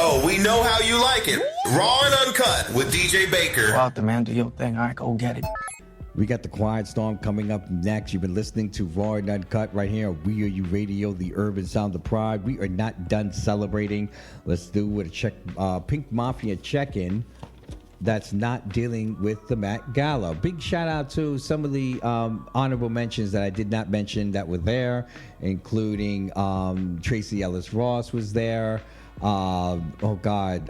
Oh, we know how you like it. Raw and uncut with DJ Baker. Go out there, man. Do your thing. All right, go get it. We got the Quiet Storm coming up next. You've been listening to Raw and Uncut right here on We Are You Radio, the urban sound of pride. We are not done celebrating. Let's do with a Pink Mafia check-in that's not dealing with the Met Gala. Big shout out to some of the honorable mentions that I did not mention that were there, including Tracy Ellis Ross was there. Oh God,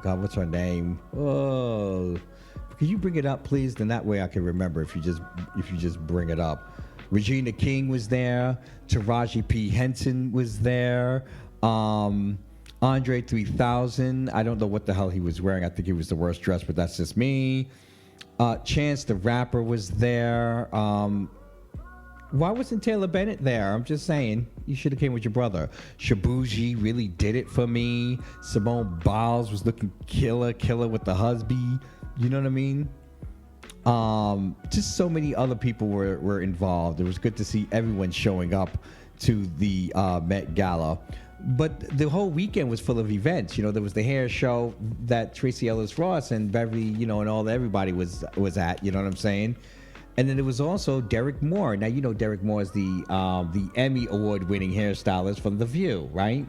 what's her name? Oh, can you bring it up, please? Then that way I can remember if you just bring it up. Regina King was there. Taraji P. Henson was there. Andre 3000. I don't know what the hell he was wearing. I think he was the worst dressed, but that's just me. Chance the Rapper was there. Why wasn't Taylor Bennett there? I'm just saying. You should have came with your brother. Shabuji really did it for me. Simone Biles was looking killer with the husband. You know what I mean? Just so many other people were involved. It was good to see everyone showing up to the Met Gala. But the whole weekend was full of events. You know, there was the hair show that Tracy Ellis Ross and Beverly, you know, and everybody was at. You know what I'm saying? And then there was also Derick Moore. Now, you know Derick Moore is the Emmy award-winning hairstylist from The View, right?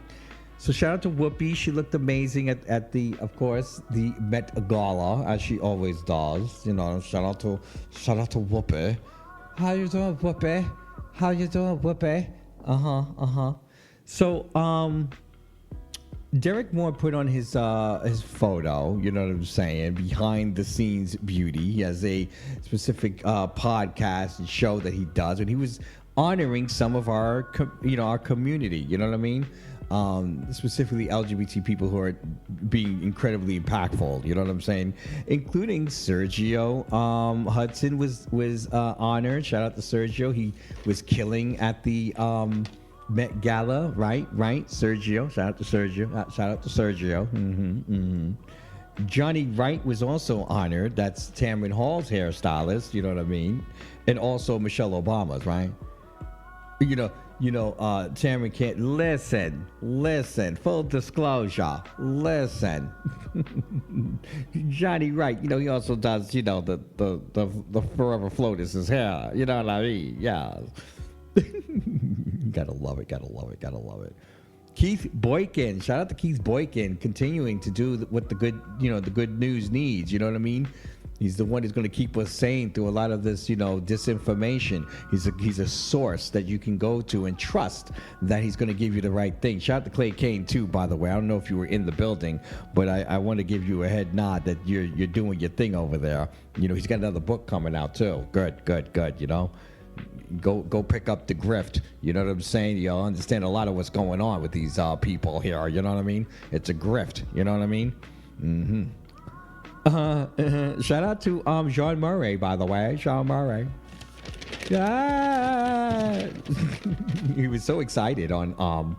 So shout out to Whoopi. She looked amazing at the, of course, the Met Gala, as she always does. You know, shout out to Whoopi. How you doing, Whoopi? So, Derick Moore put on his photo, you know what I'm saying, behind the scenes beauty. He has a specific podcast and show that he does, and he was honoring some of our community, you know what I mean? Specifically LGBT people who are being incredibly impactful, you know what I'm saying? Including Sergio Hudson was honored. Shout out to Sergio. He was killing at the Met Gala, right? Sergio. Shout out to Sergio. Johnny Wright was also honored. That's Tamron Hall's hairstylist, you know what I mean? And also Michelle Obama's, right? You know, Tamron can't listen, full disclosure, listen. Johnny Wright, you know, he also does, you know, the Forever Float is his hair, you know what I mean? Yeah. Gotta love it. Keith Boykin, shout out to Keith Boykin, continuing to do what the good news needs. You know what I mean? He's the one who's going to keep us sane through a lot of this, you know, disinformation. He's a source that you can go to and trust that he's going to give you the right thing. Shout out to Clay Kane too, by the way. I don't know if you were in the building, but I want to give you a head nod that you're doing your thing over there. You know, he's got another book coming out too. Good. You know. Go pick up the grift. You know what I'm saying? You'll understand a lot of what's going on with these people here. You know what I mean? It's a grift. You know what I mean? Shout out to Jean Murray, by the way. Jean Murray. Yeah. He was so excited on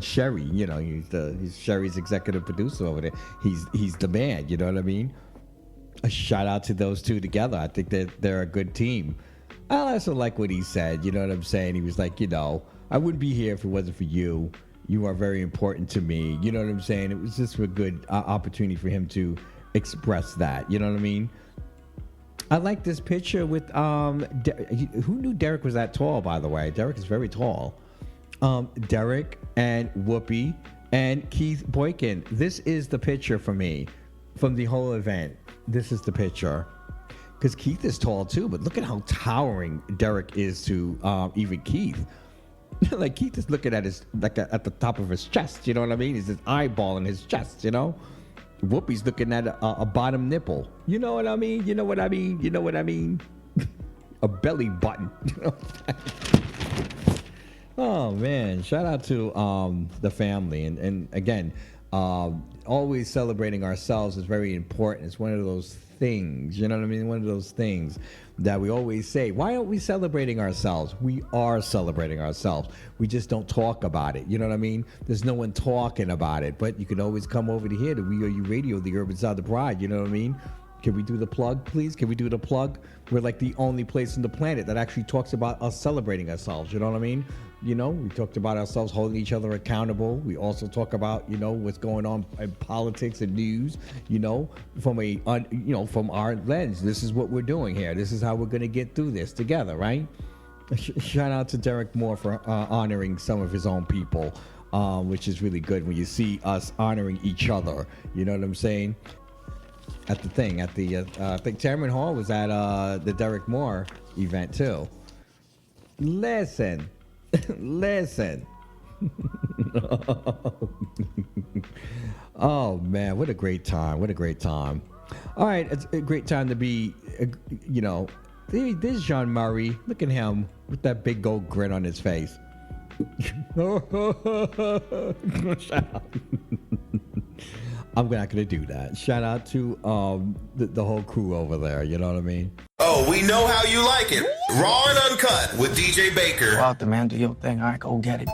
Sherry. You know, he's Sherry's executive producer over there. He's the man. You know what I mean? A shout out to those two together. I think that they're a good team. I also like what he said, you know what I'm saying? He was like, you know, I wouldn't be here if it wasn't for you. You are very important to me. You know what I'm saying? It was just a good opportunity for him to express that. You know what I mean? I like this picture with, who knew Derick was that tall, by the way? Derick is very tall. Derick and Whoopi and Keith Boykin. This is the picture for me from the whole event. This is the picture. Because Keith is tall too, but look at how towering Derick is to even Keith. Like Keith is looking at his at the top of his chest. You know what I mean? He's his eyeball in his chest. You know, Whoopi's looking at a bottom nipple. You know what I mean? You know what I mean? A belly button. You know. Oh man! Shout out to the family and again, always celebrating ourselves is very important. It's one of those things, you know what I mean? One of those things that we always say, why aren't we celebrating ourselves? We are celebrating ourselves. We just don't talk about it. You know what I mean? There's no one talking about it, but you can always come over to here to We Are You Radio, the urban sound of pride. You know what I mean? Can we do the plug, please? Can we do the plug? We're like the only place on the planet that actually talks about us celebrating ourselves. You know what I mean? You know, we talked about ourselves holding each other accountable. We also talk about, you know, what's going on in politics and news, you know, from our lens. This is what we're doing here. This is how we're going to get through this together, right? Shout out to Derick Moore for honoring some of his own people, which is really good when you see us honoring each other. You know what I'm saying? I think Tamron Hall was at the Derick Moore event too. Listen. Oh man, what a great time. All right, it's a great time to be, you know, there's John Murray. Look at him with that big gold grin on his face. I'm not gonna do that. Shout out to the whole crew over there. You know what I mean? Oh, we know how you like it. Raw and uncut with DJ Baker. Go out there, man. Do your thing. All right, go get it.